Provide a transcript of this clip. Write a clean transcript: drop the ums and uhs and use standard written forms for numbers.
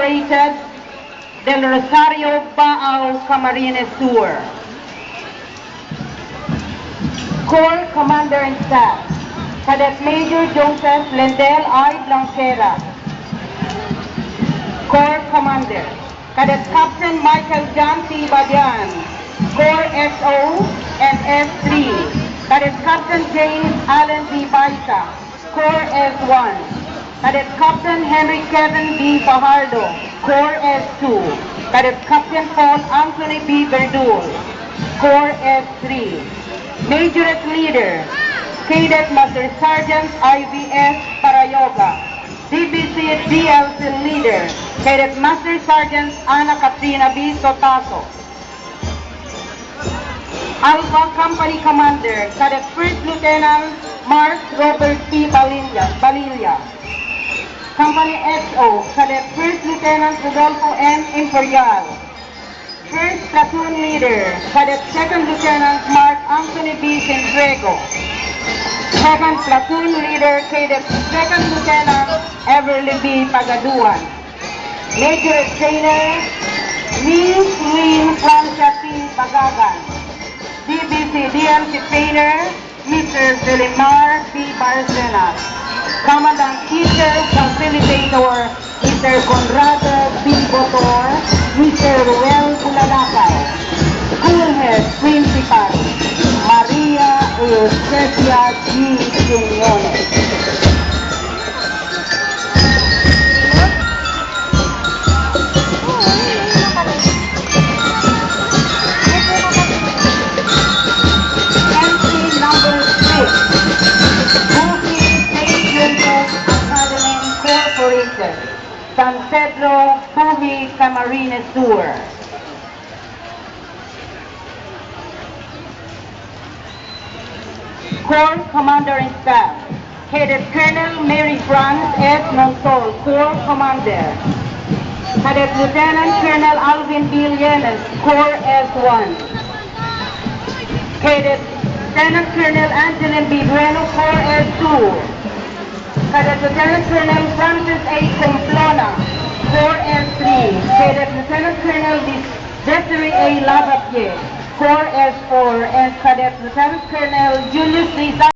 Incorporated, Del Rosario, Baao, Camarines Sur. Corps Commander in Staff, Cadet Major Joseph Lendel I. Blanquera. Corps Commander, Cadet Captain Michael John T. Badian, Corps SO and S3. Cadet Captain James Allen D. Baita, Corps S1. Cadet Captain Henry Kevin B. Fajardo, Corps S2. Cadet Captain Paul Anthony B. Verdul, Corps S3. Majorette Leader, Cadet Master Sergeant IVS Parayoga. DBC DLC Leader, Cadet Master Sergeant Ana Katrina B. Sotaso. Alpha Company Commander, Cadet First Lieutenant Mark Robert P. Balilla. Company XO, Cadet First Lieutenant Rodolfo N. Imperial. First Platoon Leader, Cadet Second Lieutenant Mark Anthony B. Sendrego. Second Platoon Leader, Cadet Second Lieutenant Everly B. Pagaduan. Major Trainer, Miss Lynn Francia P. Bagagan. DBC DLC Trainer, Mr. Selimar B. Barcenas. Commandant Teacher Facilitator, Mr. Conrado B. Botor, Mr. Ruel Bulalakaw. School Head Principal, Maria Eusebia G. Quiñones. San Pedro, Puhi, Camarines Sur. Corps Commander in Staff, Cadet Colonel Mary France S. Montol, Corps Commander. Cadet Lieutenant Colonel Alvin B. Llenes, Corps S1. Cadet Lieutenant Colonel Angeline B. Bueno, Corps S2. Cadet Lieutenant Colonel Francis A. Complona, Corps S3. Cadet Lieutenant Colonel Desiree A. Lavatier, Corps S4. And Cadet Lieutenant Colonel Julius Rizal.